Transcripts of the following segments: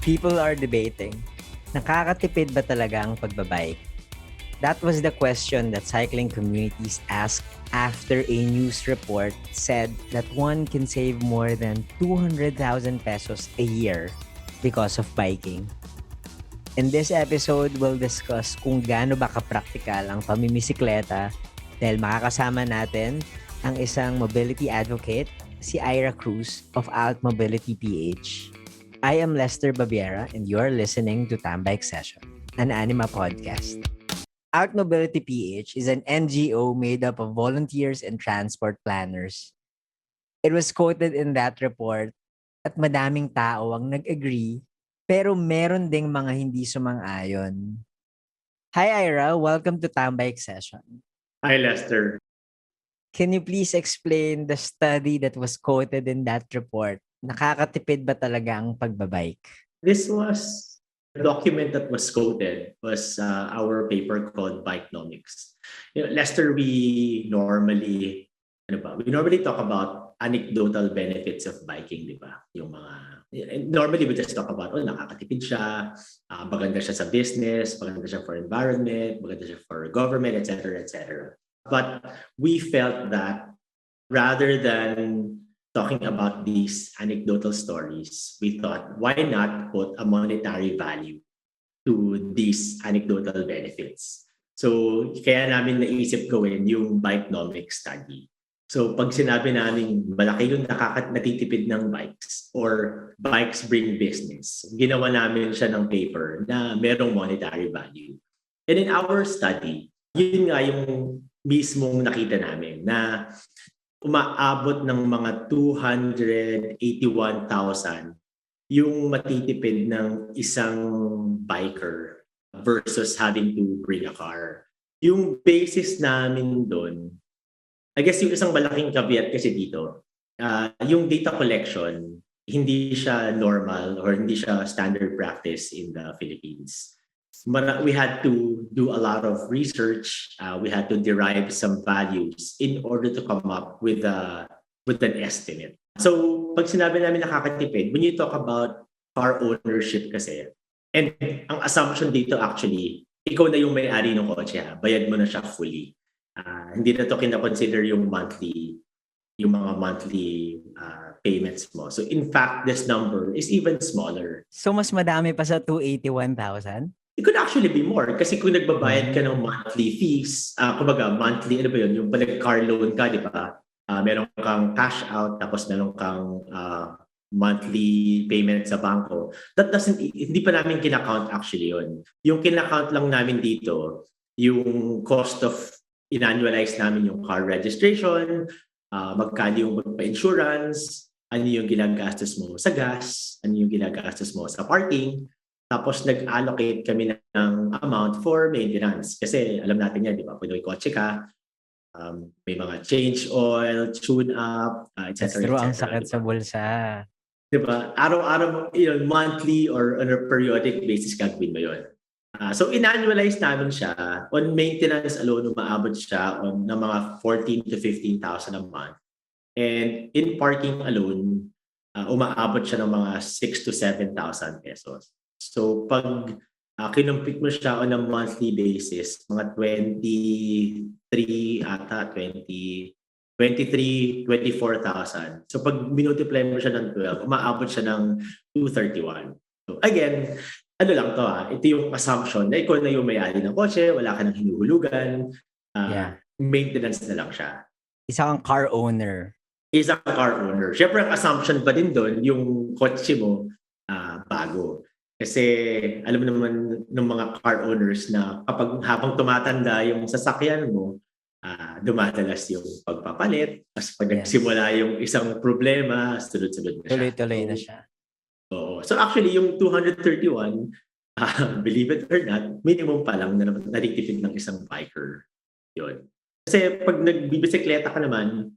People are debating, nakakatipid ba talaga ang pagbabike? That was the question that cycling communities asked after a news report said that one can save more than 200,000 pesos a year because of biking. In this episode, we'll discuss kung gaano ba kapraktikal ang pamimisikleta dahil makakasama natin ang isang mobility advocate, si Ira Cruz of Alt Mobility PH. I am Lester Babiera and you're listening to Tambike Session, an anima podcast. Alt Mobility PH is an NGO made up of volunteers and transport planners. It was quoted in that report at madaming tao ang nag-agree pero meron ding mga hindi sumang-ayon. Hi Ira, welcome to Tambike Session. Hi Lester. Can you please explain the study that was quoted in that report? Nakakatipid ba talaga ang pagbabike? This was the document that was quoted was our paper called Bikenomics. Lester, we normally talk about anecdotal benefits of biking, di ba? Yung mga normally we just talk about nakakatipid siya, maganda siya sa business, maganda siya for environment, maganda siya for government, etc., etc. But we felt that rather than talking about these anecdotal stories, we thought, why not put a monetary value to these anecdotal benefits? So, kaya namin naisip gawin yung Bikenomics study. So, pag sinabi namin malaki yung natitipid ng bikes or bikes bring business, ginawa namin siya ng paper na merong monetary value. And in our study, yun nga yung mismong nakita namin na umaabot ng mga 281,000 yung matitipid ng isang biker versus having to bring a car. Yung basis namin doon, I guess yung isang malaking caveat kasi dito, yung data collection, hindi siya normal or hindi siya standard practice in the Philippines. We had to do a lot of research. We had to derive some values in order to come up with an estimate. So, pag sinabi namin nakakatipid, when you talk about car ownership kasi, and ang assumption dito actually, ikaw na yung may-ari ng kotse, bayad mo na siya fully. Hindi na to kina-consider yung mga monthly payments mo. So, in fact, this number is even smaller. So, mas madami pa sa 281,000? It could actually be more kasi kung nagbabayad ka ng monthly fees, kumbaga monthly, yung car loan ka, di ba? Meron kang cash out tapos meron kang monthly payment sa bangko. Hindi pa namin kinakount actually yun. Yung kinakount lang namin dito, yung cost of in-annualize namin yung car registration, magkano yung magpa-insurance, ano yung ginagastos mo sa gas, ano yung ginagastos mo sa parking. Tapos nag-allocate kami ng amount for maintenance. Kasi alam natin yan, di ba? Kung may kotse ka, may mga change oil, tune-up, etc. True, ang sakit sa bulsa. Di ba? Araw-araw, monthly or on a periodic basis gagawin mo yun. So in-annualize namin siya. On maintenance alone, umaabot siya ng mga 14 to 15,000 a month. And in parking alone, umaabot siya ng mga 6 to 7,000 pesos. So pag kinumpit mo siya on a monthly basis, mga 24,000. So pag minultiply mo siya ng 12, umaabot siya ng 231. So again, ano lang to ito yung assumption na ikaw na yung may-ari ng kotse, wala ka nang hinuhulugan, maintenance na lang siya. Isang car owner. Siyempre ang assumption pa din doon, yung kotse mo bago. Kasi alam mo naman ng mga car owners na kapag habang tumatanda yung sasakyan mo, dumadalas yung pagpapalit. Tapos pag nagsimula yung isang problema, sunod-sunod na siya. Tuloy-tuloy na siya. Oo. So actually yung 231, believe it or not, minimum pa lang na natitipid ng isang biker. Yun. Kasi pag nagbibisikleta ka naman,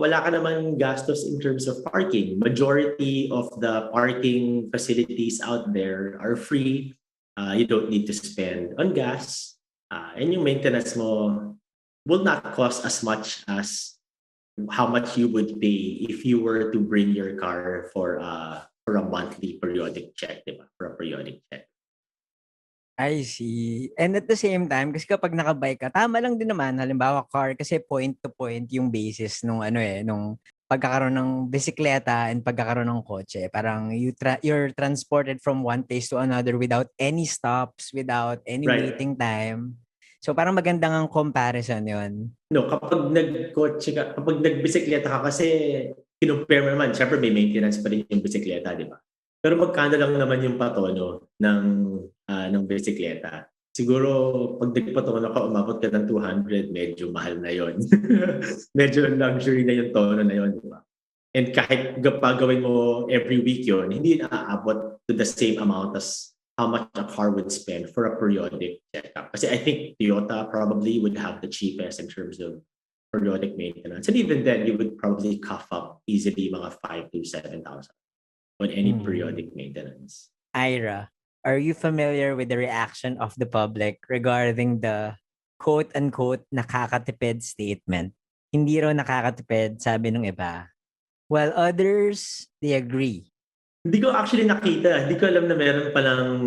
wala ka naman gastos in terms of parking. Majority of the parking facilities out there are free. You don't need to spend on gas. And yung maintenance mo will not cost as much as how much you would pay if you were to bring your car for for a monthly periodic check, di ba? For a periodic check. I see. And at the same time, kasi kapag nakabike ka, tama lang din naman, halimbawa car, kasi point to point yung basis nung nung pagkakaroon ng bisikleta and pagkakaroon ng kotse. Parang you're transported from one place to another without any stops, without any Right. waiting time. So parang magandang ang comparison yon. No, kapag nagkotse ka, kapag nagbisikleta ka kasi, kinumpare mo naman, syempre may maintenance pa rin yung bisikleta, di ba? Pero magkano lang naman yung patono ng bisikleta. Siguro, pag nagpatono ka, umabot ka ng 200, medyo mahal na yon. Medyo luxury na yung tono na yon, di ba? And kahit gawin mo every week yon, hindi naaabot to the same amount as how much a car would spend for a periodic checkup. Kasi I think Toyota probably would have the cheapest in terms of periodic maintenance. And even then, you would probably cough up easily mga 5 to 7,000 on any periodic maintenance. Ira, are you familiar with the reaction of the public regarding the quote-unquote nakakatipid statement? Hindi raw nakakatipid, sabi ng iba. While others, they agree. Hindi ko actually nakita. Hindi ko alam na meron palang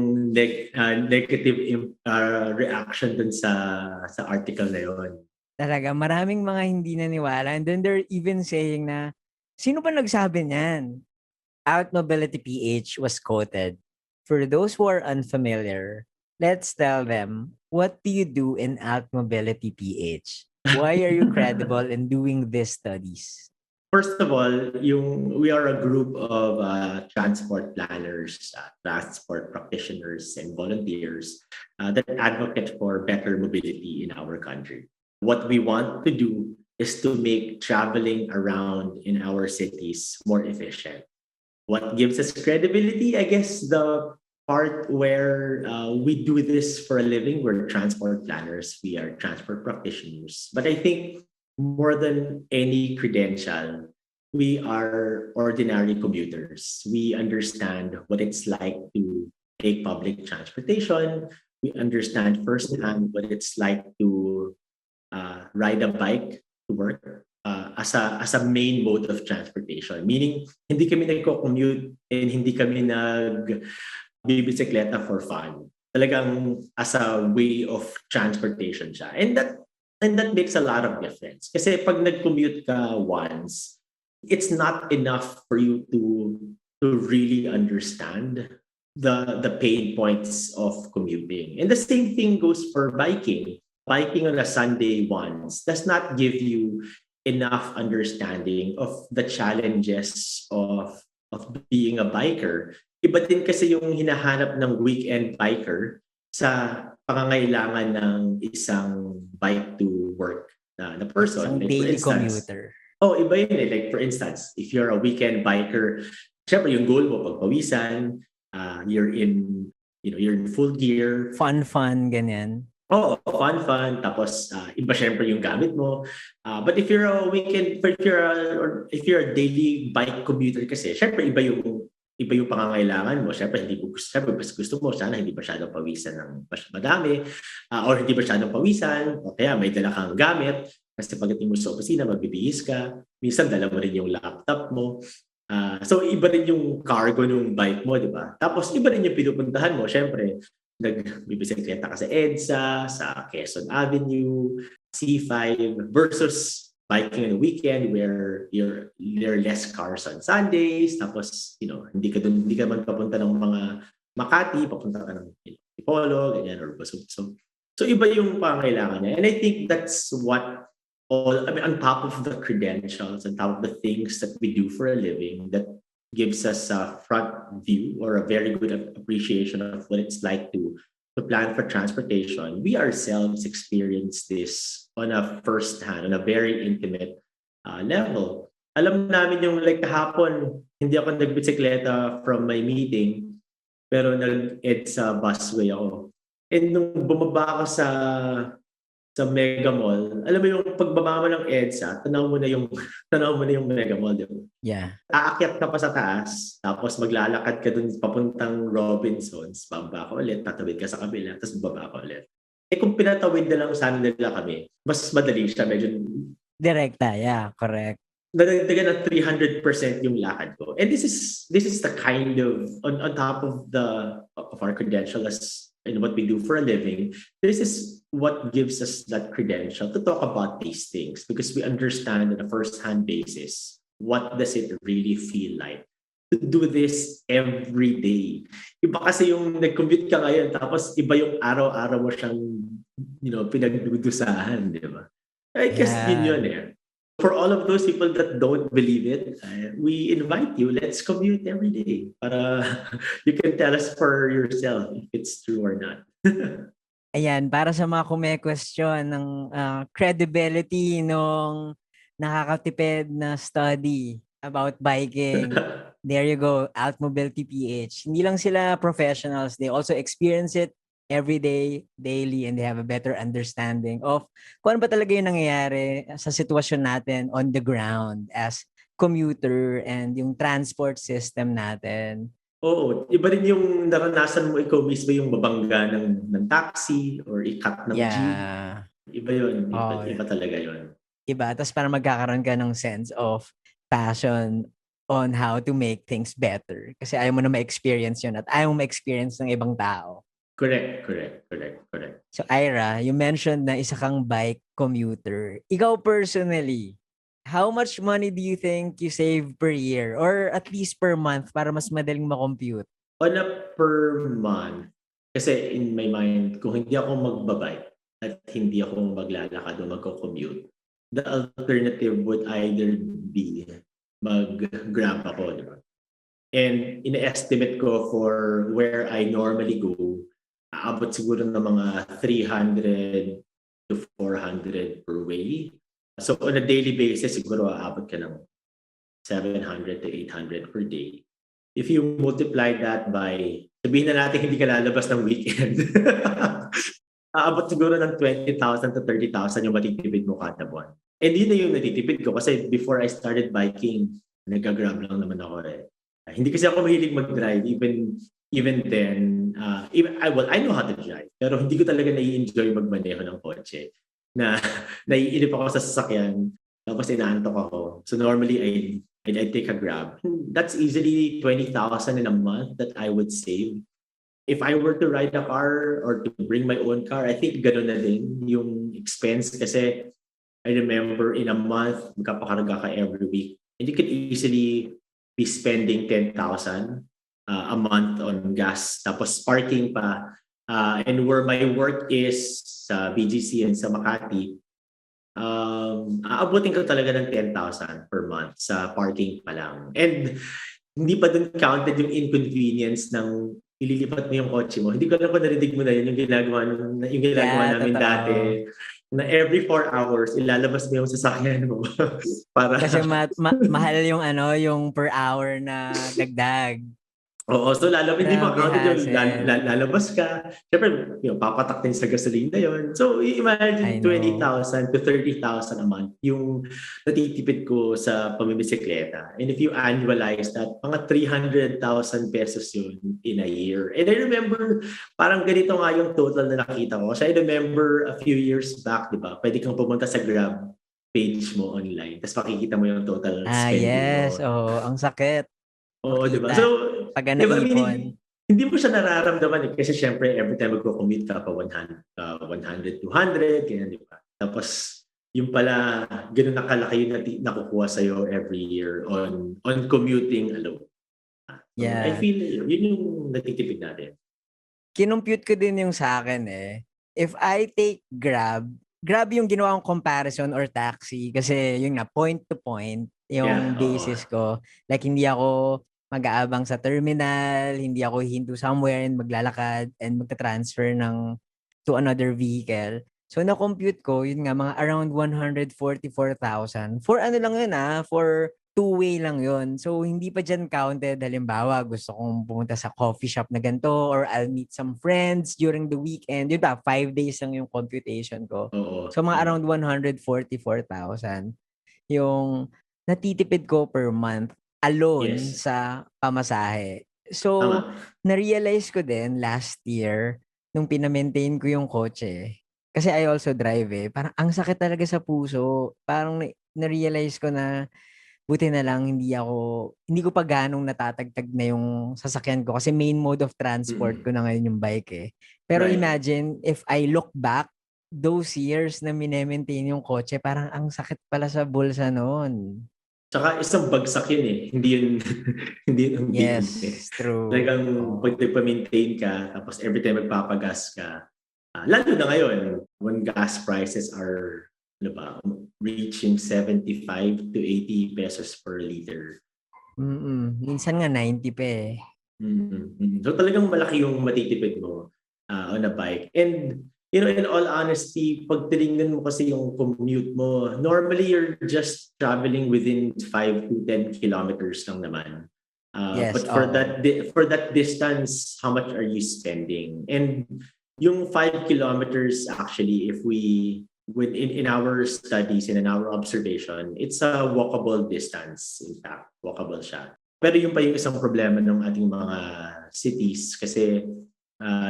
negative reaction dun sa article na yon. Talaga, maraming mga hindi naniwala. And then they're even saying na, sino pa nagsabi niyan? Out Mobility PH was quoted. For those who are unfamiliar, let's tell them, what do you do in Out Mobility PH? Why are you credible in doing these studies? First of all, we are a group of transport planners, transport practitioners, and volunteers that advocate for better mobility in our country. What we want to do is to make traveling around in our cities more efficient. What gives us credibility? I guess the part where we do this for a living. We're transport planners. We are transport practitioners. But I think more than any credential, we are ordinary commuters. We understand what it's like to take public transportation. We understand firsthand what it's like to ride a bike to work as a main mode of transportation. Meaning, hindi kami nagko-commute and hindi kami nagbibisikleta for fun. Talagang as a way of transportation siya. And that makes a lot of difference. Kasi pag nag-commute ka once, it's not enough for you to really understand the pain points of commuting. And the same thing goes for biking. Biking on a Sunday once does not give you enough understanding of the challenges of being a biker. Iba din kasi yung hinahanap ng weekend biker sa pangangailangan ng isang bike to work na person. Isang like daily for instance, commuter. Oh, iba yun eh. Like for instance, if you're a weekend biker, syempre yung goal mo pagpawisan, you're in full gear. Fun, ganyan. Oh, fun. Tapos iba syempre yung gamit mo. But if you're a if you're a daily bike commuter kasi, syempre iba yung pangangailangan mo. Syempre gusto mo sana hindi masyadong pawisan ng madami or hindi masyadong pawisan o kaya may dala kang gamit kasi pagdating mo sa opisina magbibihis ka. Minsan dala mo rin yung laptop mo. So iba rin yung cargo ng bike mo, di ba? Tapos iba rin yung pinupuntahan mo. Syempre, nagbibisikleta ka sa EDSA, sa Quezon Avenue, C5 versus biking on the weekend where there are less cars on Sundays. Tapos, hindi ka man papunta ng mga Makati, papunta ka ng Tipolo, ganyan, or Basubso. So iba yung pangailangan niya. And I think that's what on top of the credentials, on top of the things that we do for a living, that gives us a front view or a very good appreciation of what it's like to plan for transportation. We ourselves experience this on a first-hand, on a very intimate level. Alam namin yung like kahapon, hindi ako nagbisikleta from my meeting, pero nag-EDSA busway ako. And nung bumaba ako sa Mega Mall, alam mo yung pagbaba mo ng EDSA, tanaw mo na yung Mega Mall, di ba? Yeah. Aakyat ka pa sa taas, tapos maglalakad ka dun papuntang Robinsons, baba ka ulit, tatawid ka sa kabila, tapos baba ka ulit. Kung pinatawid na lang sana nila kami, mas madali siya, medyo Direkta, yeah, correct. nadagdagan ng 300% yung lakad ko. And this is the kind of on top of our credential as in what we do for a living. This is what gives us that credential to talk about these things because we understand on a first-hand basis what does it really feel like to do this every day. Iba kasi yung nag-commute ka ngayon tapos iba yung araw-araw mo siyang pinagdudusahan, di ba? I guess yun Yeah. eh. For all of those people that don't believe it, we invite you, let's commute every day para you can tell us for yourself if it's true or not. Ayan, para sa mga kume-question ng credibility nung nakakatipid na study about biking, there you go, Altmobility PH. Hindi lang sila professionals, they also experience it every day, daily, and they have a better understanding of kung ano ba talaga yung nangyayari sa sitwasyon natin on the ground as commuter and yung transport system natin. Oo, iba rin yung naranasan mo ikaw mismo yung mabangga ng taxi or ikat ng jeep. Yeah. Iba yun, Oh, iba talaga yun. iba. Tapos para magkakaroon ka ng sense of passion on how to make things better. Kasi ayaw mo na ma-experience yun at ayaw mo ma-experience ng ibang tao. Correct. So Ira, you mentioned na isa kang bike commuter. Ikaw personally, how much money do you think you save per year or at least per month para mas madaling ma-compute? On a per month, kasi in my mind, kung hindi ako magbabike at hindi ako maglalakad o magko-commute, the alternative would either be mag-grab ako, di ba? And ina-estimate ko for where I normally go, aabot siguro ng mga 300 to 400 per way. So on a daily basis, siguro aabot ka ng 700 to 800 per day. If you multiply that by, sabihin na natin hindi ka lalabas ng weekend, aabot siguro ng 20,000 to 30,000 yung matitipid mo kada buwan. And yun na yung natitipid ko kasi before I started biking, nag-grab lang naman ako eh. Hindi kasi ako mahilig mag-drive even then. I know how to drive pero hindi ko talaga nai-enjoy magmaneho ng kotse. Na naiinip ako sa sasakyan tapos inaantok ako. So normally I'd take a Grab. That's easily 20,000 in a month that I would save. If I were to ride a car or to bring my own car, I think gano'n na din yung expense kasi I remember in a month, magkapakarga ka every week. And you could easily be spending 10,000 a month on gas. Tapos parking pa. And where my work is sa BGC and sa Makati, aabutin ko talaga ng 10,000 per month sa parking pa lang. And hindi pa dun counted yung inconvenience ng ililipat mo yung kotse mo. Hindi ko alam kung narinig mo na yun, yung ginagawa namin totoo. dati na every 4 hours ilalabas mo yung sasakyan mo para Kasi mahal yung yung per hour na dagdag. Oo, so hindi pa Grabe counted yung hassle. lalabas ka. Siyempre, papatak din sa gasolina yon. So, I imagine know. 20,000 to 30,000 a month yung natitipid ko sa pamimisikleta. And if you annualize that, mga 300,000 pesos yun in a year. And I remember, parang ganito nga yung total na nakita ko. So, I remember a few years back, di ba, pwede kang pumunta sa Grab page mo online. Tapos makikita mo yung total spending Yes, mo. oo, ang sakit Oo, 'di ba? makita So, pag 'di ba, I mean, naipon. hindi mo siya nararamdaman eh, kasi syempre every time magko-commute ka pa 100, 200, ganyan, 'di ba? Tapos yung pala gano'n na kalaki yung nakukuha sa'yo every year on commuting alone. So, I Yeah. feel yun yung natitipid natin. Kinompute ko din yung sa akin eh. If I take Grab yung ginawa kong comparison or taxi kasi yun nga, point to point Yeah, yung oo. basis ko. Like hindi ako mag-aabang sa terminal, hindi ako hinto somewhere and maglalakad and magta-transfer to another vehicle. So na-compute ko, yun nga, mga around 144,000. For ano lang yun for two-way lang yun. So hindi pa dyan counted. Halimbawa, gusto kong pumunta sa coffee shop na ganito or I'll meet some friends during the weekend. Yun ba, 5 days lang yung computation ko. Oo. So mga around 144,000 yung natitipid ko per month alone Yes. sa pamasahe. So, Tama. na-realize ko din last year nung pina-maintain ko yung kotse. Kasi I also drive eh. Parang ang sakit talaga sa puso. Parang na-realize ko na buti na lang hindi ko pa ganong natatagtag na yung sasakyan ko kasi main mode of transport ko na ngayon yung bike eh. Pero Right. imagine if I look back, those years na minemaintain yung kotse, parang ang sakit pala sa bulsa noon. Tsaka isang bagsak yun eh. Hindi yun, hindi yun humble eh. Yes, true. Talagang Oh. pag nagpa-maintain ka, tapos every time magpapagas ka, lalo na ngayon, when gas prices are, ano ba, reaching 75 to 80 pesos per liter. Minsan nga 90 pa eh. So talagang malaki yung matitipid mo on a bike. And in all honesty, pag tinignan mo kasi yung commute mo, normally you're just traveling within 5 to 10 kilometers lang naman. Yes, But for oo. for that distance, how much are you spending? And yung 5 kilometers actually, if we in our studies and in our observation, it's a walkable distance. In fact, walkable siya. Pero yung pa yung isang problema ng ating mga cities kasi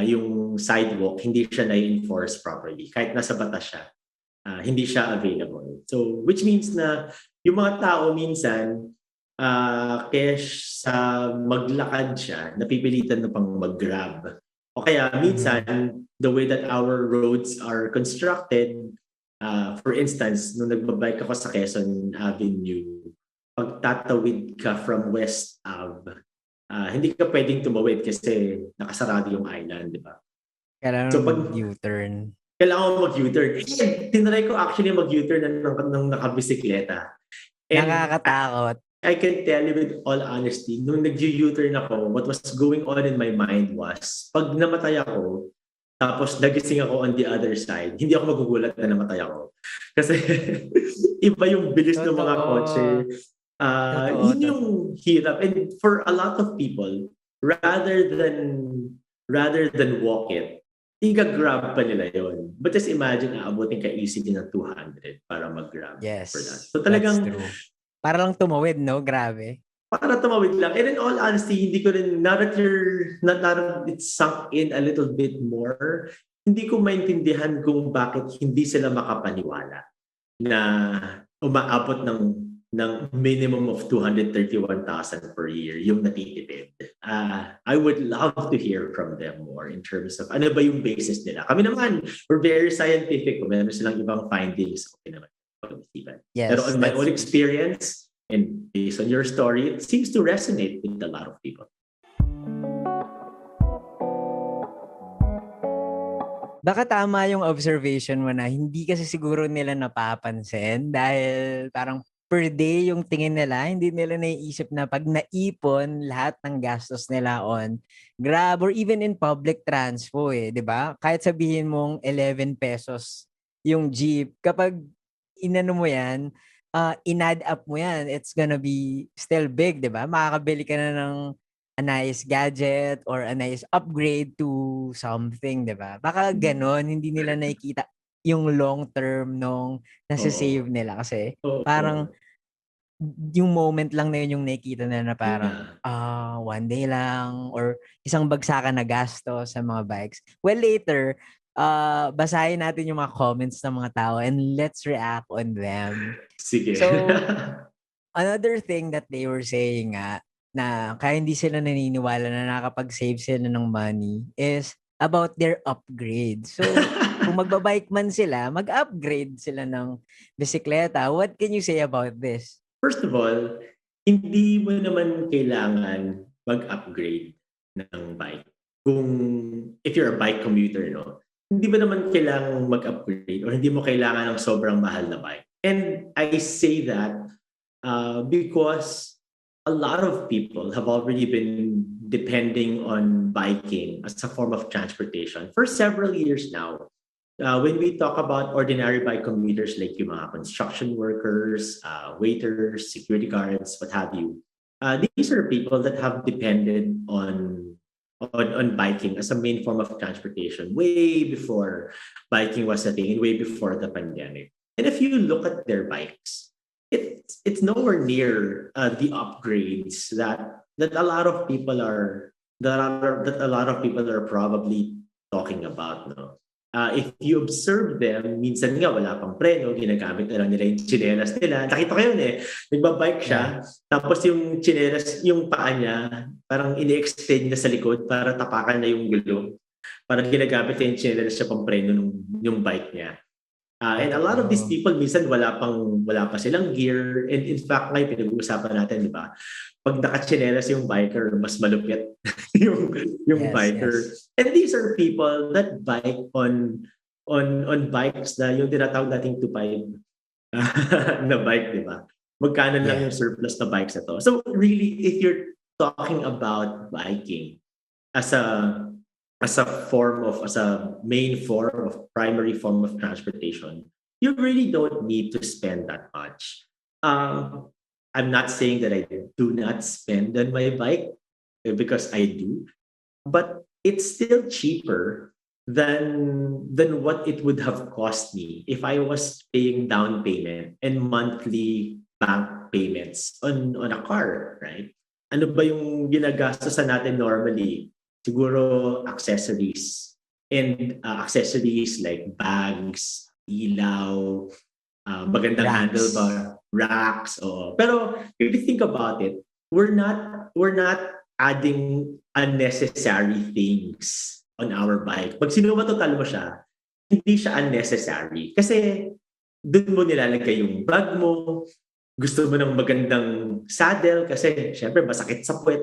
yung sidewalk, hindi siya na-enforce properly. Kahit nasa batas siya, hindi siya available. So, which means na yung mga tao minsan, sa maglakad siya, napipilitan na pang mag-grab. O kaya minsan, the way that our roads are constructed, for instance, nung nagbabike ako sa Quezon Avenue, pagtatawid ka from West Ave, hindi ka pwedeng tumawid kasi nakasarado yung island, di ba? Kailangan So pag mag-U-turn. kailangan mo mag-U-turn, tinry ko actually mag-U-turn ng nakabisikleta. And Nakakatakot. I can tell you with all honesty, nung nag-U-turn ako, what was going on in my mind was, pag namatay ako, tapos nagising ako on the other side, hindi ako magugulat na namatay ako. Kasi iba yung bilis ng mga kotse. Totoo. Totoo, Yun yung totoo. hirap. And for a lot of people, rather than walk it, iga-grab pa nila yon. But just imagine, aabutin ka easily ng 200 para mag-grab for that. Yes, So that's talagang true. Para lang tumawid, no? Grabe. para tumawid lang. And in all honesty, hindi ko rin, now that it's sunk in a little bit more, hindi ko maintindihan kung bakit hindi sila makapaniwala na umaabot ng minimum of 231,000 per year yung natitipid. I would love to hear from them more in terms of ano ba yung basis nila. Kami naman, we're very scientific. Kung meron silang ibang findings, okay naman. Pag-isipan. Pero Yes, on my that's own experience, and based on your story, it seems to resonate with a lot of people. baka tama yung observation mo na hindi kasi siguro nila napapansin dahil parang per day yung tingin nila, hindi nila naiisip na pag naipon lahat ng gastos nila on Grab or even in public transpo eh, di ba? Kahit sabihin mong 11 pesos yung jeep, kapag inano mo yan, in-add up mo yan, it's gonna be still big, di ba? Makakabili ka na ng a nice gadget or a nice upgrade to something, 'di ba? Baka gano'n, hindi nila nakikita yung long term nung nasa-save Oo. nila kasi parang Oo. yung moment lang na yun yung nakikita nila na parang, Yeah. one day lang or isang bagsakan na gasto sa mga bikes. Well, later, basahin natin yung mga comments ng mga tao and let's react on them. Sige. So, another thing that they were saying nga, na kaya hindi sila naniniwala na nakakapag-save sila ng money is about their upgrade. So, kung magba-bike man sila, mag-upgrade sila ng bisikleta. What can you say about this? First of all, hindi mo naman kailangan mag-upgrade ng bike. Kung if you're a bike commuter, no? Hindi mo naman kailangan mag-upgrade or hindi mo kailangan ng sobrang mahal na bike. And I say that because a lot of people have already been depending on biking as a form of transportation for several years now. When we talk about ordinary bike commuters like yung mga construction workers, waiters, security guards, what have you, these are people that have depended on biking as a main form of transportation way before biking was a thing, way before the pandemic. And if you look at their bikes, it's nowhere near the upgrades that a lot of people are that a lot of people are probably talking about. No? If you observe them, minsan nga wala pang preno, ginagamit na lang nila yung tsinelas nila. Nakita ko yun eh. Nagbabike siya, tapos yung tsinelas, yung paa niya, parang ini-extend niya sa likod para tapakan na yung gulong. Parang ginagamit niya yung tsinelas siya pang preno yung bike niya. And a lot of these people, minsan wala pa silang gear. And in fact, ngayon pinag-uusapan natin, di ba? Pag nakatsinelas yung biker, mas malupit yung biker. Yes. And these are people that bike on bikes na yung tinatawag nating 2.5 na bike, di ba? Magkano lang yung surplus na bikes na to. So really, if you're talking about biking as a main form of primary form of transportation, you really don't need to spend that much. I'm not saying that I do not spend on my bike because I do, but it's still cheaper than what it would have cost me if I was paying down payment and monthly bank payments on a car, right? Ano ba yung ginagastosan natin normally? Siguro accessories. And accessories like bags, ilaw, magandang Racks. handlebar, racks. Pero if you think about it, we're not adding unnecessary things on our bike. Pag sinuwatotal mo siya, hindi siya unnecessary. Kasi doon mo nilalagay yung bag mo, gusto mo ng magandang saddle kasi syempre masakit sa puwet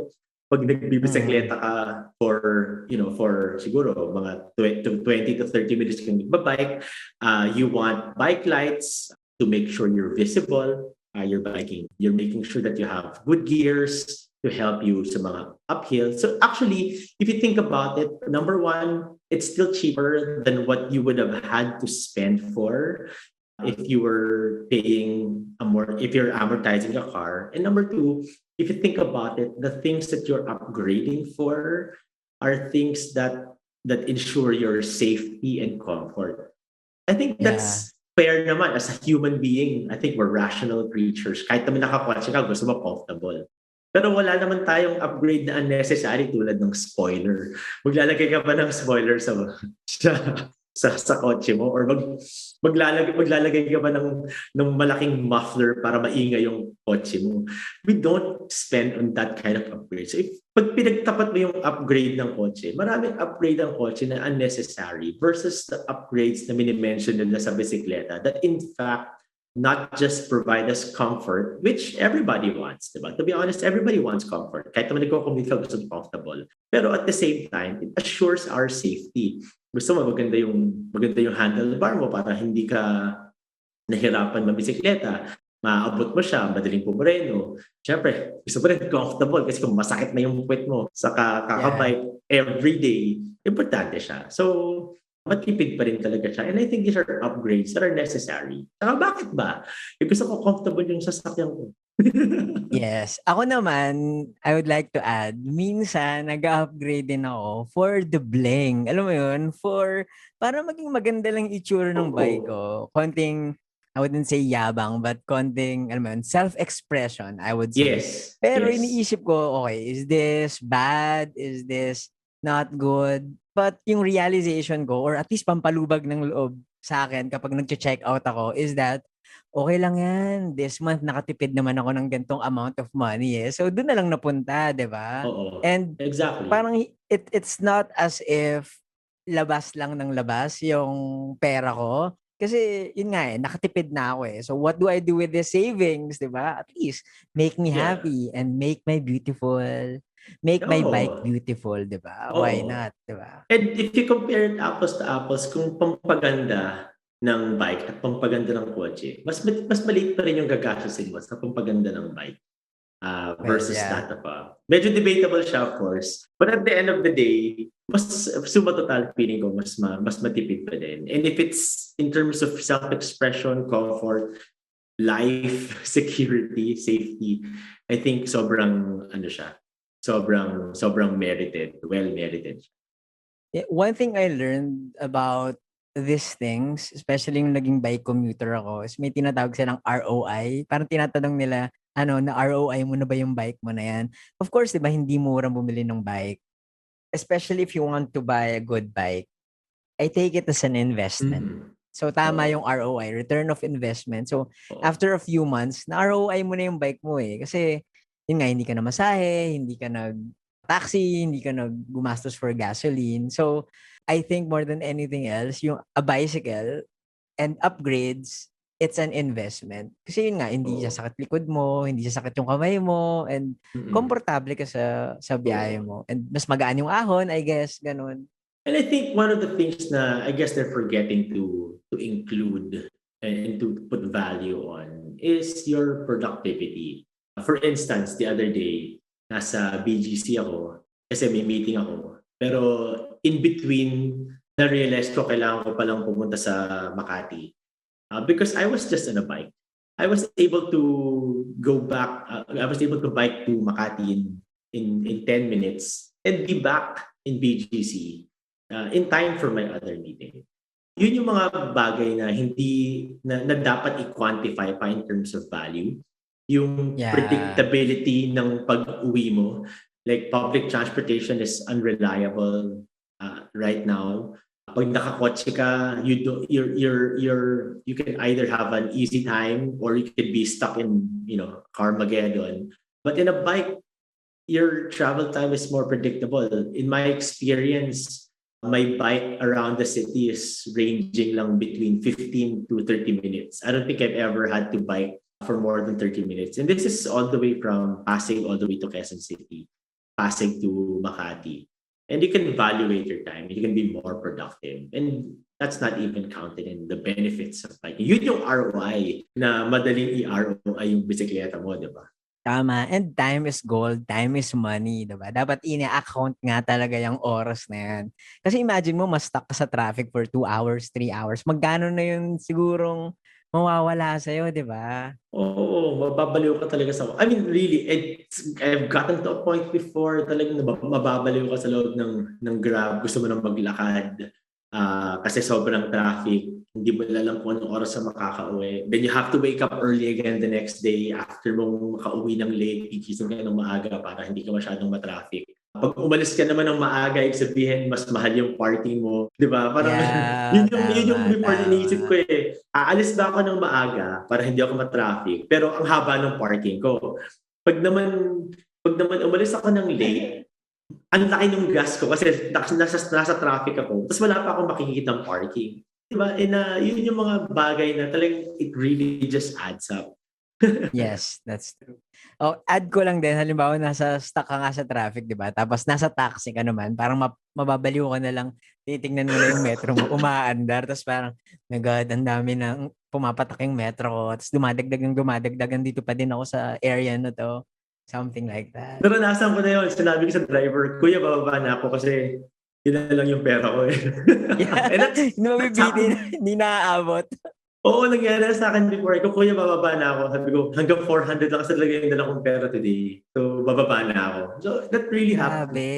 pag nagbibisikleta ka for siguro mga 20 to 30 minutes kang nagbabike. You want bike lights to make sure you're visible. You're biking. You're making sure that you have good gears to help you sa mga uphill. So actually, if you think about it, number one, it's still cheaper than what you would have had to spend for if you were if you're amortizing a car. And number two, if you think about it, the things that you're upgrading for are things that ensure your safety and comfort. I think that's fair naman as a human being. I think we're rational creatures. Kahit naman nakakotse ka, gusto mo comfortable. Pero wala naman tayong upgrade na unnecessary tulad ng spoiler. Maglalagay ka pa ng spoiler sa kotse mo or maglalagay ka ba ng malaking muffler para maingay yung kotse mo. We don't spend on that kind of upgrade. So pag pinagtapat mo yung upgrade ng kotse, maraming upgrade ng kotse na unnecessary versus the upgrades na minimension nila sa bisikleta that in fact not just provide us comfort, which everybody wants, diba? To be honest, everybody wants comfort. Kahit naman nagko-commute ka, gusto comfortable. Pero at the same time, it assures our safety. Gusto mo maganda yung handlebar mo para hindi ka nahirapan mabisikleta. Maaabot mo siya, madaling pumreno. Siyempre, gusto mo rin comfortable kasi kung masakit na yung puwet mo sa kakabike every day, importante siya. So, matipid pa rin talaga siya. And I think these are upgrades that are necessary. Saka bakit ba? Gusto ko comfortable yung sasakyan ko. Yes. Ako naman, I would like to add, minsan nag-upgrade din ako for the bling. Alam mo yun? Para maging maganda lang itsura ng bike ko. Konting, I wouldn't say yabang, but konting, alam mo yun, self-expression, I would say. Yes. Pero yes. iniisip ko, okay, is this bad? Is this not good? But yung realization ko, or at least pampalubag ng loob sa akin kapag nag-check out ako, is that okay lang yan. This month, nakatipid naman ako ng gantong amount of money eh. So, doon na lang napunta, di ba? Oo. And exactly. parang it's not as if labas lang ng labas yung pera ko. Kasi, yun nga eh, nakatipid na ako eh. So, what do I do with the savings, di ba? At least, make me happy and make my bike beautiful, di ba? Why not, di ba? And if you compare it apples to apples, kung pampaganda ng bike at pampaganda ng kotse, mas maliit pa rin yung gagastusin mo sa pampaganda ng bike versus that of medyo debatable siya, of course. But at the end of the day, mas suma total feeling ko mas matipid pa din. And if it's in terms of self-expression, comfort, life, security, safety, I think sobrang merited, well merited. One thing I learned about these things, especially yung naging bike commuter ako, is may tinatawag silang ROI. Parang tinatanong nila, na ROI mo na ba yung bike mo na yan? Of course, di ba, hindi murang bumili ng bike. Especially if you want to buy a good bike. I take it as an investment. Mhm. So tama Oo. yung ROI, return of investment. So Oo. after a few months, na ROI mo na yung bike mo eh. Kasi yun nga, hindi ka na masahe, hindi ka nag-taxi, hindi ka nag-gumastos for gasoline. So I think more than anything else, yung a bicycle and upgrades, it's an investment. Kasi yun nga, hindi Oo. sasakit likod mo, hindi sasakit yung kamay mo, and Mm. komportable ka sa biyahe Oo. mo. And mas magaan yung ahon, I guess, ganun. And I think one of the things na I guess they're forgetting to include and to put value on is your productivity. For instance, the other day, nasa BGC ako kasi may meeting ako. Pero in between, na-realize ko kailangan ko palang pumunta sa Makati. Because I was just on a bike. I was able to go back. I was able to bike to Makati in 10 minutes and be back in BGC in time for my other meeting. Yun yung mga bagay na hindi na dapat i-quantify pa in terms of value. Yung Yeah. predictability ng pag-uwi mo. Like public transportation is unreliable right now. Pag nakakotse ka, you can either have an easy time or you could be stuck in, Carmageddon. But in a bike, your travel time is more predictable. In my experience, my bike around the city is ranging lang between 15 to 30 minutes. I don't think I've ever had to bike for more than 30 minutes. And this is all the way from Pasig all the way to Quezon City, Pasig to Makati. And you can evaluate your time. You can be more productive. And that's not even counted in the benefits of biking. Yun yung ROI na madaling i-ROI yung bisikleta mo, di ba? Tama. And time is gold, time is money, 'di ba? Dapat ina-account nga talaga yung oras na 'yan. Kasi imagine mo mas-stuck ka sa traffic for 2 hours, 3 hours. Magkano na yung sigurong mawawala sa 'di ba? Oo, mababaliw ka talaga sa I mean really, I've gotten to a point before talagang mababaliw ka sa loob ng Grab, gusto mo ng maglakad, kasi sobrang traffic, hindi mo alam kung anong oras ka makakauwi. Then you have to wake up early again the next day after mong makauwi ng late, gigising ka ng maaga para hindi ka masyadong ma-traffic. Pag umalis ka naman ng maaga, ibig sabihin mas mahal yung parking mo, 'di ba? Parang Yeah, yun yung tama, before iniisip ko tama. eh. Aalis ba ako ng maaga para hindi ako ma-traffic, pero ang haba ng parking ko. Pag naman pag naman umalis ako ng late, ang laki ng gas ko kasi nasa traffic ako. Tapos wala pa akong makikitang parking. 'Di ba? Yun yung mga bagay na talagang it really just adds up. Yes, that's true. Oh, add ko lang din, halimbawa stuck ka nga sa traffic, 'di ba? Tapos nasa taxi ka naman, parang mababaliw ka na lang, titingnan mo na yung metro mo, umaandar, tapos parang, my God, ang dami ng pumapatak yung metro ko, tapos dumadagdag, dito pa din ako sa area na to. Something like that. Naranasan ko na yun. Sinabi ko sa driver, "Kuya, bababa na ako kasi yun na lang yung pera ko eh." Yeah, And hindi that's mabibitin, happened. hindi naaabot. Oo, nangyari na sa akin before. Ko, "Kuya, bababa na ako." Sabi ko, "Hanggang 400 lang kasi talaga yung dala kong pera today. So, bababa na ako." So, that really happened. Grabe.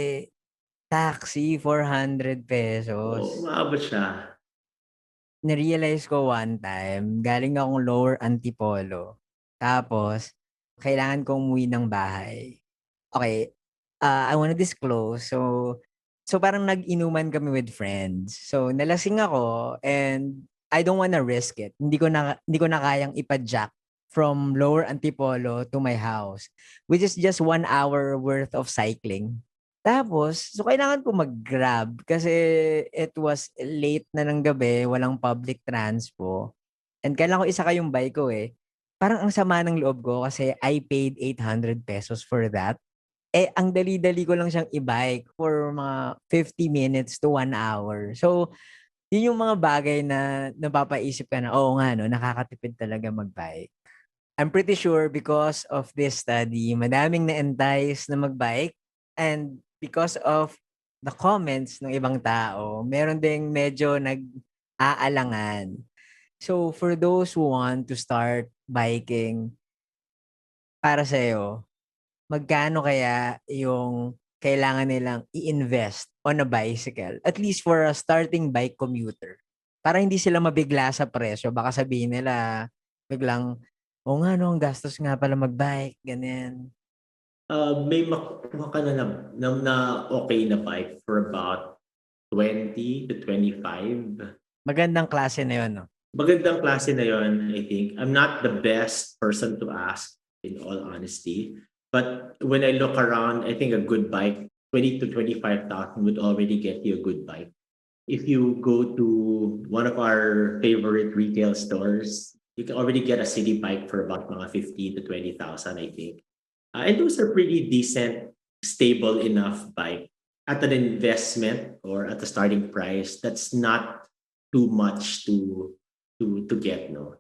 Taxi, 400 Oo, pesos. umaabot siya. Na-realize ko one time, galing akong Lower Antipolo. Tapos, kailangan kong umuwi ng bahay. Okay, I wanna disclose. So parang nag-inuman kami with friends. So nalasing ako and I don't wanna risk it. Hindi ko na kayang ipa-jack from Lower Antipolo to my house, which is just 1 hour worth of cycling. Tapos, so kailangan ko mag-Grab kasi it was late na ng gabi, walang public transpo. And kailangan ko isakay yung bike ko eh. Parang ang sama ng loob ko kasi I paid 800 pesos for that. Eh, ang dali-dali ko lang siyang i-bike for mga 50 minutes to 1 hour. So, yun yung mga bagay na napapaisip ka na, oo nga, no, nakakatipid talaga mag-bike. I'm pretty sure because of this study, madaming na-entice na mag-bike and because of the comments ng ibang tao, meron ding medyo nag-aalangan. So, for those who want to start biking, para sa'yo, magkano kaya yung kailangan nilang i-invest on a bicycle? At least for a starting bike commuter. Para hindi sila mabigla sa presyo. Baka sabihin nila, biglang, o nga no, ang gastos nga pala mag-bike, ganyan. May makukuha ka na okay na bike for about 20 to 25. Magandang klase na yun, no? Magandang klase na yon, I think. I'm not the best person to ask, in all honesty. But when I look around, I think a good bike, 20 to 25,000 would already get you a good bike. If you go to one of our favorite retail stores, you can already get a city bike for about mga 15 to 20,000, I think. And those are pretty decent, stable enough bike at an investment or at a starting price. That's not too much to get. No,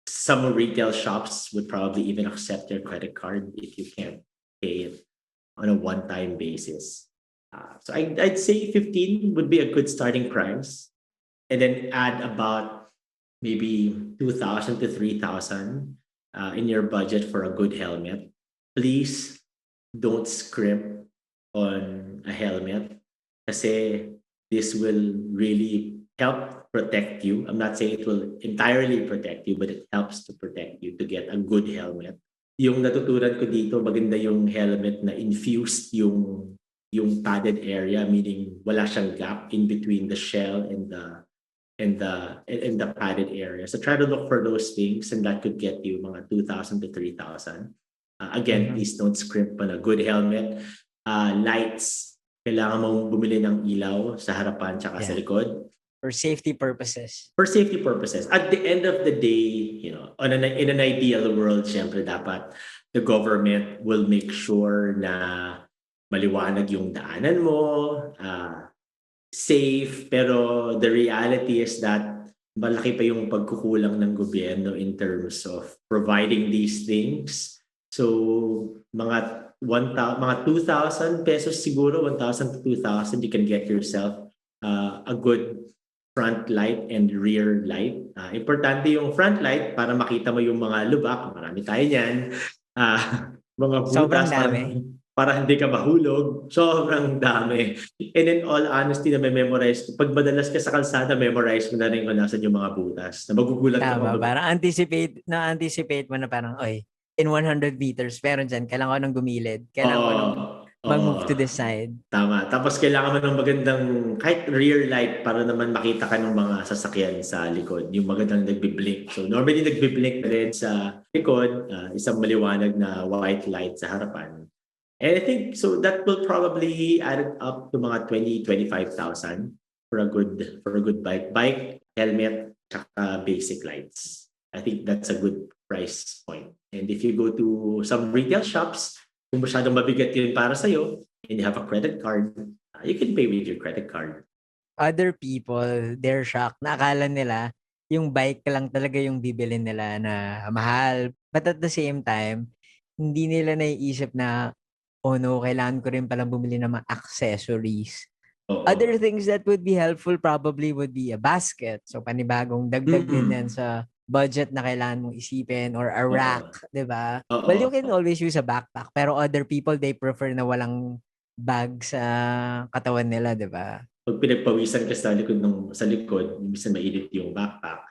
some retail shops would probably even accept your credit card if you can't pay it on a one-time basis. So I'd say 15 would be a good starting price, and then add about maybe 2,000 to 3,000 in your budget for a good helmet. Please don't scrimp on a helmet, kasi this will really help protect you. I'm not saying it will entirely protect you, but it helps to protect you to get a good helmet. Yung natutunan ko dito, maganda yung helmet na infused yung padded area, meaning wala siyang gap in between the shell and the padded area. So try to look for those things, and that could get you mga 2,000 to 3,000. Again, please don't scrimp on a good helmet. Lights, kailangan mong bumili ng ilaw sa harapan tsaka sa likod. For safety purposes. For safety purposes. At the end of the day, in an ideal world, syempre dapat the government will make sure na maliwanag yung daanan mo, safe, pero the reality is that malaki pa yung pagkukulang ng gobyerno in terms of providing these things. So, mga 2,000 pesos siguro, 1,000 to 2,000, you can get yourself a good front light and rear light. Importante yung front light para makita mo yung mga lubak. Marami tayo niyan. Mga butas. Sobrang dami. Para hindi ka mahulog. Sobrang dami. And in all honesty, na memorize, pag madalas ka sa kalsada, memorize mo na rin kung nasan yung mga butas. Na magugulat ka. Tama, parang anticipate mo na parang, oy, in 100 meters, pero dyan, kailangan ko nang gumilid. Kailangan ko nang mag-move to the side. Tama. Tapos kailangan mo ng magandang, kahit rear light, para naman makita ka ng mga sasakyan sa likod. Yung magandang nagbiblink. So normally nagbiblink na rin sa likod, isang maliwanag na white light sa harapan. And I think, so that will probably add up to mga 20,000-25,000 for a good bike, helmet, tsaka basic lights. I think that's a good price point. And if you go to some retail shops, kung masyadong mabigat yun para sa'yo, and you have a credit card, you can pay with your credit card. Other people, they're shocked. Nakala nila, yung bike lang talaga yung bibili nila na mahal. But at the same time, hindi nila naiisip na, oh no, kailangan ko rin palang bumili ng mga accessories. Other things that would be helpful probably would be a basket. So panibagong dagdag din yan sa budget na kailangan mong isipin, or a rack, di ba? Well, you can always use a backpack, pero other people, they prefer na walang bag sa katawan nila, di ba? Pag pinagpawisan ka sa likod, minsan mainit yung backpack.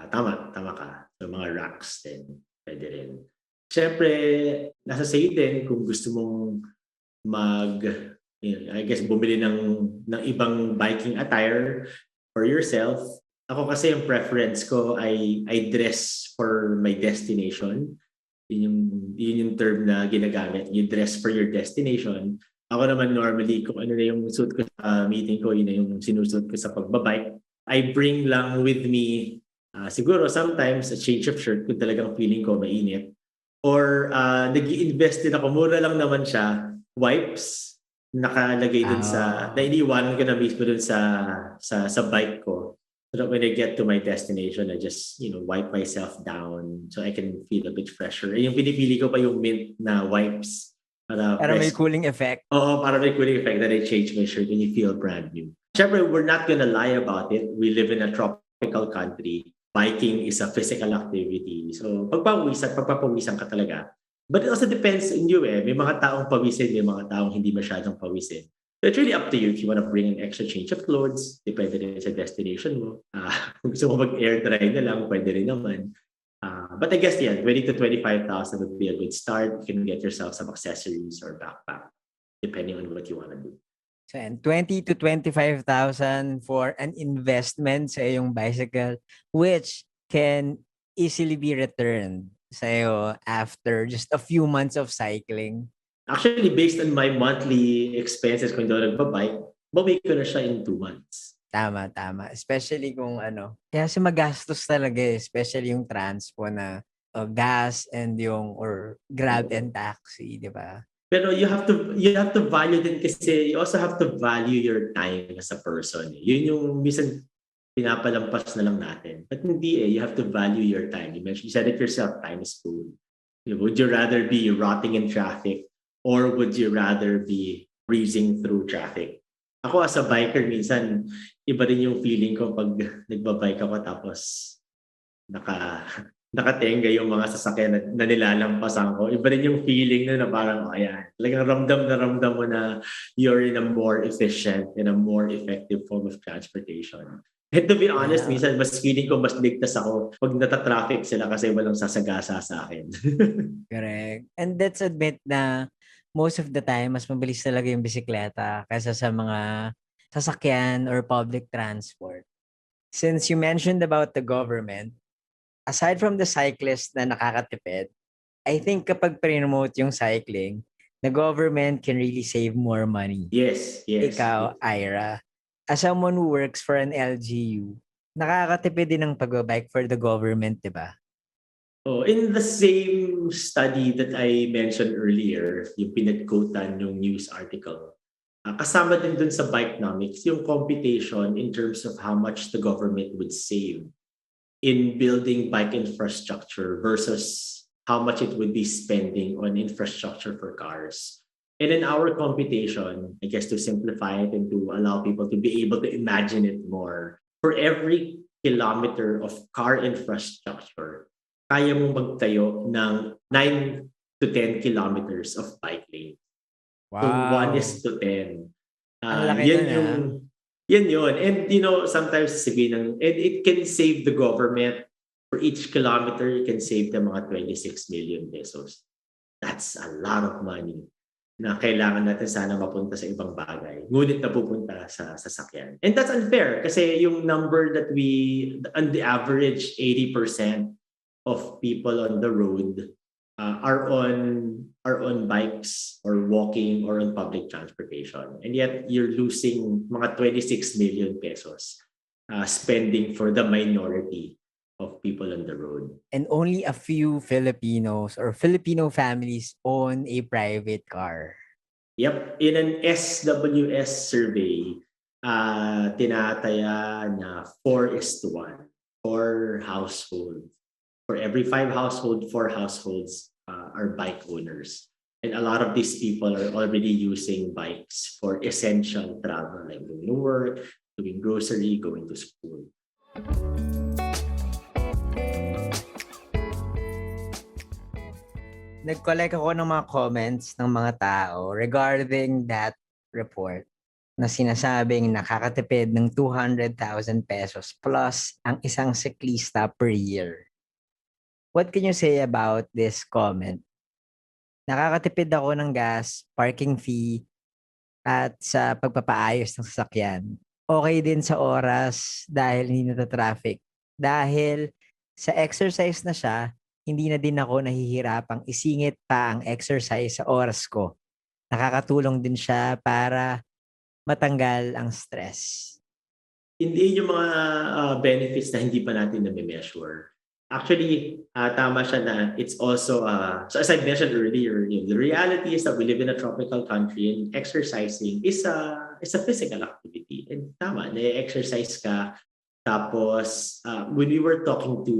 Tama ka. So mga racks din, pwede rin. Siyempre, nasa sa'yo din kung gusto mong I guess bumili ng ibang biking attire for yourself. Ako kasi yung preference ko ay I dress for my destination. Yun yung term na ginagamit. You dress for your destination. Ako naman normally, kung ano na yung suit ko sa meeting ko, yun na yung sinusuot ko sa pagbabike. I bring lang with me, siguro sometimes a change of shirt kung talagang feeling ko mainit. Or nag-i-invest din ako, mura lang naman siya, wipes, nakalagay dun na iniiwanan ko na mismo dun sa bike ko. So that when I get to my destination, I just, wipe myself down so I can feel a bit fresher. Yung pinipili ko pa yung mint na wipes. Para may cooling effect. Oo, para may cooling effect that I change my shirt and you feel brand new. Siyempre, we're not gonna lie about it. We live in a tropical country. Biking is a physical activity. So, pagpapawisan ka talaga. But it also depends on you. May mga taong pawisin, may mga taong hindi masyadong pawisin. So it's really up to you if you want to bring an extra change of clothes. Depende rin sa destination mo. Kung gusto mo mag-air dry na lang, pwede rin naman. But I guess, 20 to 25,000 would be a good start. You can get yourself some accessories or backpack, depending on what you want to do. So, and 20 to 25,000 for an investment sa iyong bicycle, which can easily be returned sa iyo after just a few months of cycling. Actually, based on my monthly expenses kung hindi ako nagbabike, bawi ko na siya in 2 months. Tama, tama. Especially kung ano. Kaya kasi magastos talaga eh. Especially yung transpo na gas and yung or grab and taxi, di ba? Pero you have to value din kasi you also have to value your time as a person. Yun yung minsan pinapalampas na lang natin. But hindi you have to value your time. You said it yourself, time is food. Would you rather be rotting in traffic or would you rather be breezing through traffic? Ako as a biker, minsan iba rin yung feeling ko pag nagbabike ako tapos naka nakatenga yung mga sasakyan na nilalampasan ko. Iba rin yung feeling na parang, ayan, talagang ramdam mo na you're in a more efficient and a more effective form of transportation. And to be honest, minsan mas feeling ko mas ligtas ako pag nata-traffic sila kasi walang sasagasa sa akin. Correct. And let's admit na most of the time, mas mabilis talaga yung bisikleta kaysa sa mga sasakyan or public transport. Since you mentioned about the government, aside from the cyclist na nakakatipid, I think kapag promote yung cycling, the government can really save more money. Yes. Ikaw, Ira, as someone who works for an LGU, nakakatipid din ng pagbabike for the government, di ba? Oh, in the same study that I mentioned earlier, yung pinag-quotan yung news article, kasama din dun sa Bikenomics yung computation in terms of how much the government would save in building bike infrastructure versus how much it would be spending on infrastructure for cars. And in our computation, I guess to simplify it and to allow people to be able to imagine it more, for every kilometer of car infrastructure, kaya mong magtayo ng 9 to 10 kilometers of bike lane. So 1 is to 10. Ang laki Yan nun, yung yan yun. And sometimes sabihin ng, and it can save the government for each kilometer, you can save them mga 26 million pesos. That's a lot of money na kailangan natin sana mapunta sa ibang bagay. Ngunit napupunta sa sasakyan. And that's unfair kasi yung number that on the average, 80% of people on the road are on bikes or walking or on public transportation. And yet you're losing mga 26 million pesos spending for the minority of people on the road. And only a few Filipinos or Filipino families own a private car. Yep. In an SWS survey, tinataya na 4:1 for households. For every 5 households, 4 households are bike owners. And a lot of these people are already using bikes for essential travel, like going to work, doing grocery, going to school. Nag-collect ako ng mga comments ng mga tao regarding that report na sinasabing nakakatipid ng 200,000 pesos plus ang isang siklista per year. What can you say about this comment? Nakakatipid ako ng gas, parking fee, at sa pagpapaayos ng sasakyan. Okay din sa oras dahil hindi nata-traffic. Dahil sa exercise na siya, hindi na din ako nahihirapang isingit pa ang exercise sa oras ko. Nakakatulong din siya para matanggal ang stress. Hindi yung mga benefits na hindi pa natin na-measure. Actually, tama siya na it's also, so as I mentioned earlier, the reality is that we live in a tropical country and exercising is a physical activity. And tama, na-exercise ka. Tapos, when we were talking to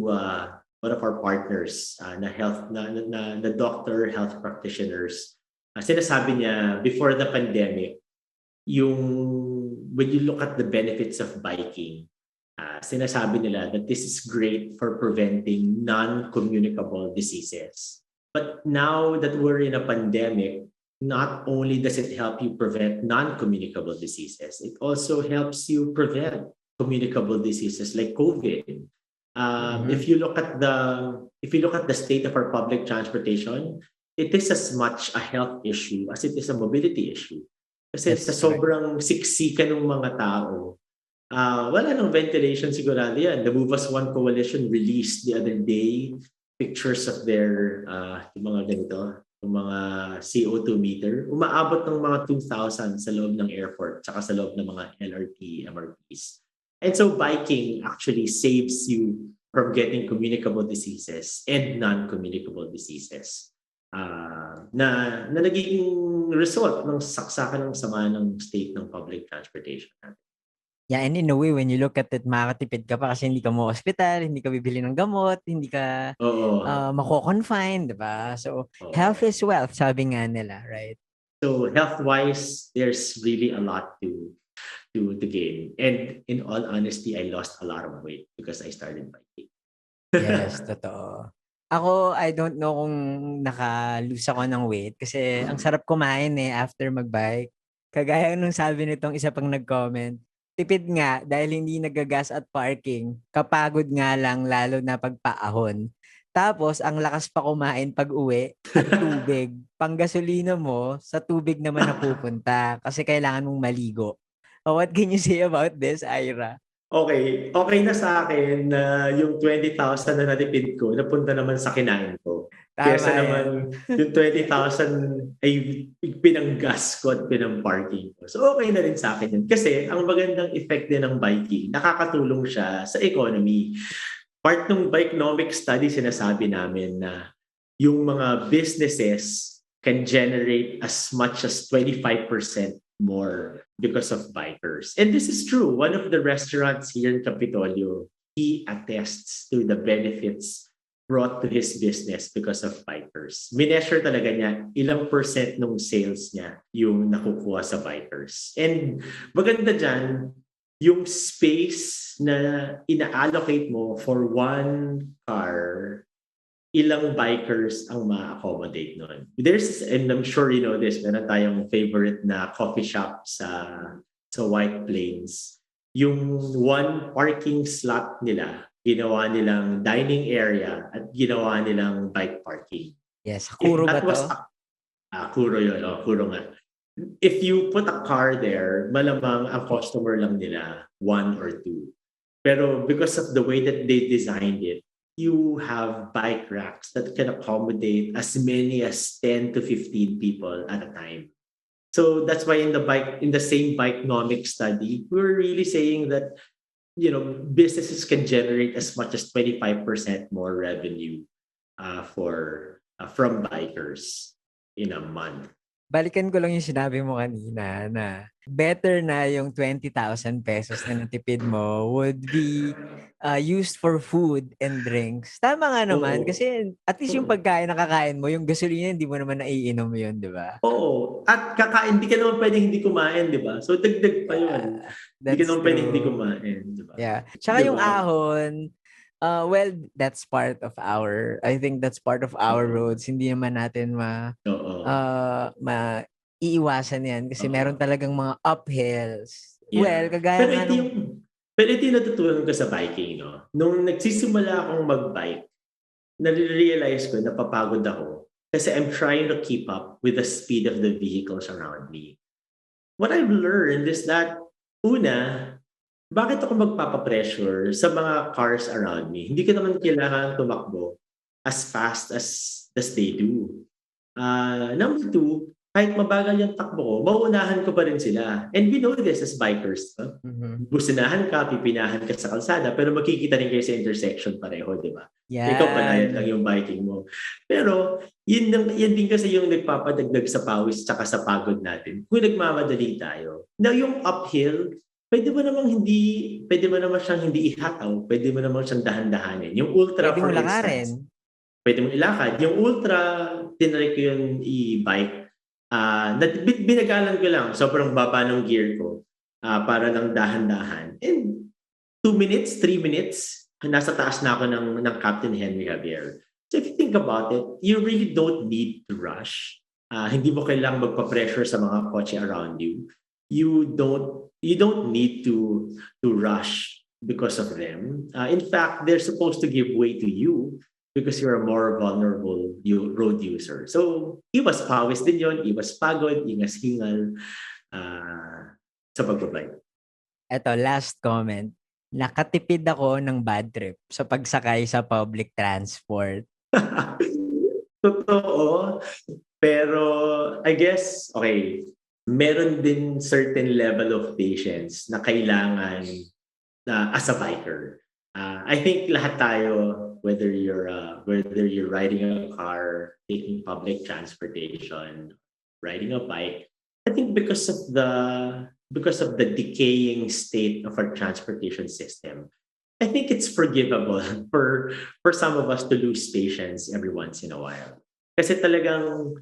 one of our partners na doctor, health practitioners, sinasabi niya, before the pandemic, when you look at the benefits of biking, sinasabi nila that this is great for preventing non-communicable diseases. But now that we're in a pandemic, not only does it help you prevent non-communicable diseases, it also helps you prevent communicable diseases like COVID. If you look at the state of our public transportation, it is as much a health issue as it is a mobility issue. Kasi That's sa correct. sobrang siksikan ng mga tao, wala nang ventilation sigurado yan. The Move As One Coalition released the other day pictures of their yung mga ganito, yung mga CO2 meter. Umaabot ng mga 2,000 sa loob ng airport tsaka sa loob ng mga LRT, MRTs. And so biking actually saves you from getting communicable diseases and non-communicable diseases. Na nagiging result ng saksakan ng sama ng state ng public transportation natin. Yeah, and in a way, when you look at it, makakatipid ka pa kasi hindi ka mo hospital, hindi ka bibili ng gamot, hindi ka Oo. mako-confine, di ba? So, health Oo. is wealth, sabi nga nila, right? So health-wise, there's really a lot to gain. And in all honesty, I lost a lot of weight because I started biking. Yes, totoo. Ako, I don't know kung naka-lose ako ng weight kasi ang sarap kumain after mag-bike. Kagaya nung sabi nitong isa pang nag-comment, tipid nga dahil hindi nagagas at parking, kapagod nga lang lalo na pagpaahon. Tapos, ang lakas pa kumain pag uwi at tubig. Panggasolina mo, sa tubig naman napupunta kasi kailangan mong maligo. Oh, what can you say about this, Ira? Okay, okay na sa akin na yung 20,000 na natipid ko napunta naman sa kinain ko. Tama Kesa yan. naman yung 20,000 ay pinanggas ko at pinang-parking ko. So okay na rin sa akin yun. Kasi ang magandang effect din ng biking, nakakatulong siya sa economy. Part ng Bikenomics study sinasabi namin na yung mga businesses can generate as much as 25% more because of bikers. And this is true. One of the restaurants here in Capitolio, he attests to the benefits brought to his business because of bikers. Mineasure talaga niya ilang percent ng sales niya yung nakukuha sa bikers. And maganda dyan, yung space na ina-allocate mo for one car, ilang bikers ang ma-accommodate nun. And I'm sure you know this, meron tayong favorite na coffee shop sa White Plains. Yung one parking slot nila, ginawa nilang dining area at ginawa nilang bike parking. Yes, If Kuro ba that was to? Kuro yun, Kuro nga. If you put a car there, malamang ang customer lang nila, one or two. Pero because of the way that they designed it, you have bike racks that can accommodate as many as 10 to 15 people at a time. So that's why in the same Bikenomics study, we're really saying that businesses can generate as much as 25% more revenue from bikers in a month. Balikan ko lang yung sinabi mo kanina na better na yung 20,000 pesos na natipid mo would be used for food and drinks. Tama nga naman Oo. kasi at least yung pagkain na kakain mo, yung gasolina hindi mo naman naiinom yun, di ba? Oo. At kakain, di ka naman pwedeng hindi kumain, di ba? So dagdag pa yun. Yeah, Hindi ka that's naman pwedeng hindi true. kumain, di ba? Yeah. Tsaka Di yung ba? ahon, well, I think that's part of our roads. Hindi naman natin Oo. maiiwasan yan kasi meron Oo. talagang mga uphills. Well, Yeah. kagaya nga nung, Pero ito yung natutunan ko sa biking, no? Nung nagsisimula akong mag-bike, nare-realize ko na napapagod ako kasi I'm trying to keep up with the speed of the vehicles around me. What I've learned is that, una, bakit ako magpapapressure sa mga cars around me? Hindi ko naman kailangan tumakbo as fast as they do. Number two, kahit mabagal yung takbo ko, mauunahan ko pa rin sila. And we know this as bikers. No? Businahan ka, pipinahan ka sa kalsada, pero makikita rin kayo sa intersection pareho, di ba? Ikaw panayan lang yan. yung biking mo. Pero yun din kasi yung nagpapadagdag sa pawis tsaka sa pagod natin. Kung nagmamadali tayo. Now yung uphill, pwede mo naman siyang hindi ihataw, pwede mo naman siyang dahan-dahanin. Yung ultra, Pwede mo for instance, lakarin. pwede mo ilakad. Yung ultra, tinry ko yung e-bike. Binagalan ko lang. Sobrang baba ng gear ko para lang dahan-dahan. And 2 minutes, 3 minutes, nasa taas na ako ng Captain Henry Javier. So if you think about it, you really don't need to rush. Hindi mo kailangang magpa-pressure sa mga kotse around you. You don't need to rush because of them. In fact, they're supposed to give way to you because you're a more vulnerable road user. So, iwas pawis din yun, iwas pagod, ingas hingal. sa pagbabike. Eto, last comment. Nakatipid ako ng bad trip sa pagsakay sa public transport. Totoo. Pero I guess, okay, meron din certain level of patience na kailangan as a biker. I think lahat tayo, whether you're riding a car, taking public transportation, riding a bike, I think because of the decaying state of our transportation system, I think it's forgivable for some of us to lose patience every once in a while. Kasi talagang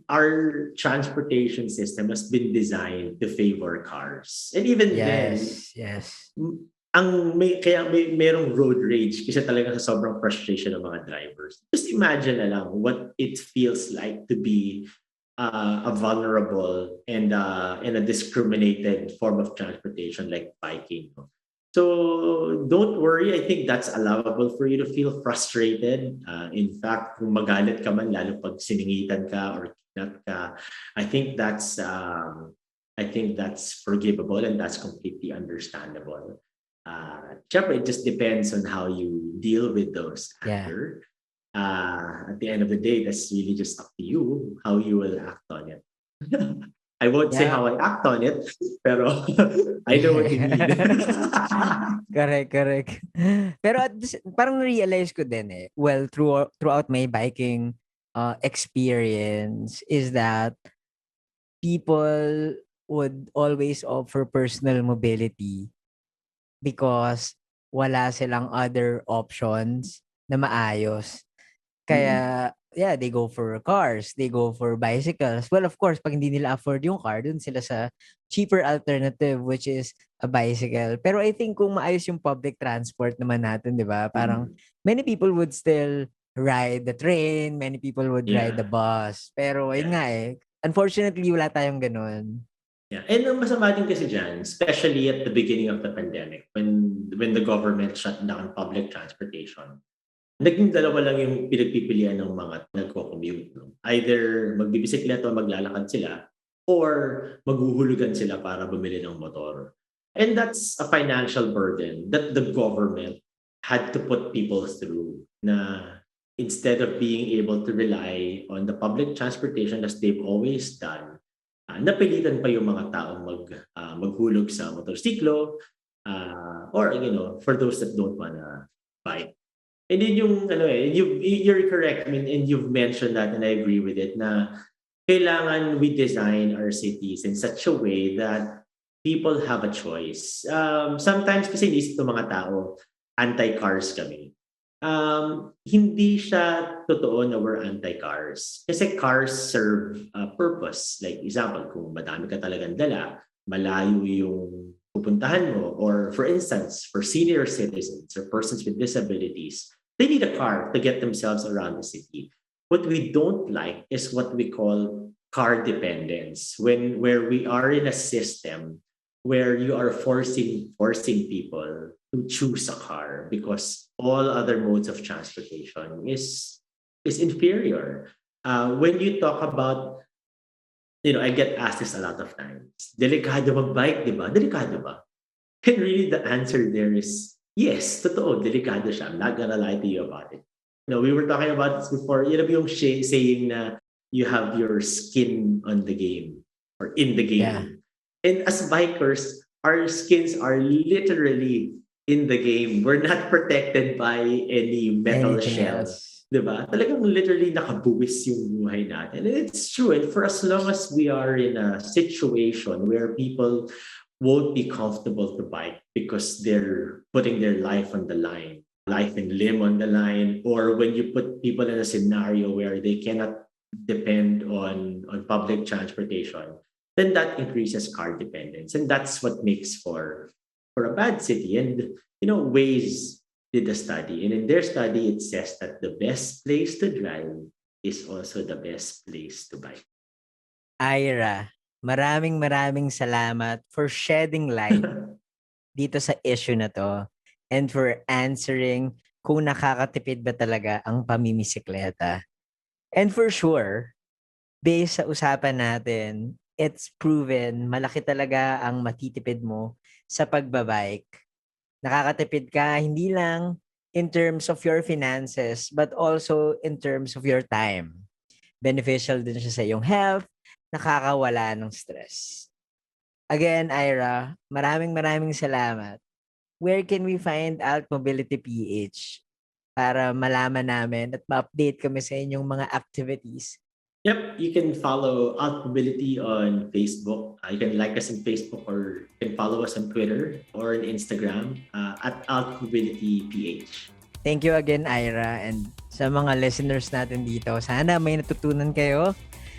our transportation system has been designed to favor cars. And even then, Yes. merong road rage kasi talaga sa sobrang frustration ng mga drivers. Just imagine na lang what it feels like to be a vulnerable and a discriminated form of transportation like biking. So don't worry, I think that's allowable for you to feel frustrated. In fact, kung magalit ka man, lalo pag siningitan ka or kidnap ka, I think that's forgivable and that's completely understandable. Syempre, it just depends on how you deal with those Yeah. after. At the end of the day, that's really just up to you how you will act on it. I won't say Yeah. how I act on it, pero I know what you mean. Correct. Pero parang realize ko din well, throughout my biking experience is that people would always offer personal mobility because wala silang other options na maayos. Kaya, yeah, they go for cars, they go for bicycles. Well, of course, pag hindi nila afford yung car, dun sila sa cheaper alternative, which is a bicycle. Pero I think kung maayos yung public transport naman natin, di ba? Parang many people would still ride the train, many people would ride the Yeah. bus. Pero yun nga unfortunately, wala tayong ganun. Yeah. And ang masama din kasi dyan, especially at the beginning of the pandemic, when the government shut down public transportation, naging dalawa lang yung pinagpipilian ng mga nagko-commute. No? Either magbibisikleta o maglalakad sila or maghuhulugan sila para bumili ng motor. And that's a financial burden that the government had to put people through na instead of being able to rely on the public transportation as they've always done, napilitan pa yung mga taong maghulog sa motorsiklo or for those that don't wanna bike. And then you're correct. I mean, and you've mentioned that, and I agree with it. Na kailangan we design our cities in such a way that people have a choice. Sometimes kasi inisip ng mga tao, anti-cars kami. Hindi siya totoo na we're anti-cars. Kasi cars serve a purpose. Like example, kung madami ka talagang dala, malayo yung pupuntahan mo. Or for instance, for senior citizens or persons with disabilities, they need a car to get themselves around the city. What we don't like is what we call car dependence, where we are in a system where you are forcing people to choose a car because all other modes of transportation is inferior. When you talk about, I get asked this a lot of times. Delikado mag-bike, di ba? Delikado ba? And really the answer there is yes, totoo, delikado siya. I'm not gonna lie to you about it. We were talking about this before. Yung saying na you have your skin on the game or in the game. Yeah. And as bikers, our skins are literally in the game. We're not protected by any metal Anything shell. else. Diba? Talagang literally nakabuwis yung buhay natin. And it's true. And for as long as we are in a situation where people won't be comfortable to bike because they're putting their life on the line, life and limb on the line, or when you put people in a scenario where they cannot depend on public transportation, then that increases car dependence. And that's what makes for a bad city. And, Waze did a study. And in their study, it says that the best place to drive is also the best place to bike. Ira, maraming salamat for shedding light dito sa issue na to and for answering kung nakakatipid ba talaga ang pamimisikleta. And for sure, based sa usapan natin, it's proven, malaki talaga ang matitipid mo sa pagbabike. Nakakatipid ka hindi lang in terms of your finances, but also in terms of your time. Beneficial din siya sa iyong health, nakakawala ng stress. Again, Ira, maraming salamat. Where can we find Alt Mobility PH para malaman namin at ma-update kami sa inyong mga activities? Yep, you can follow Alt Mobility on Facebook. You can like us on Facebook, or you can follow us on Twitter or on Instagram at Alt Mobility PH. Thank you again, Ira, and sa mga listeners natin dito. Sana may natutunan kayo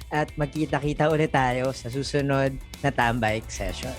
at magkita-kita ulit tayo sa susunod na Tambike session.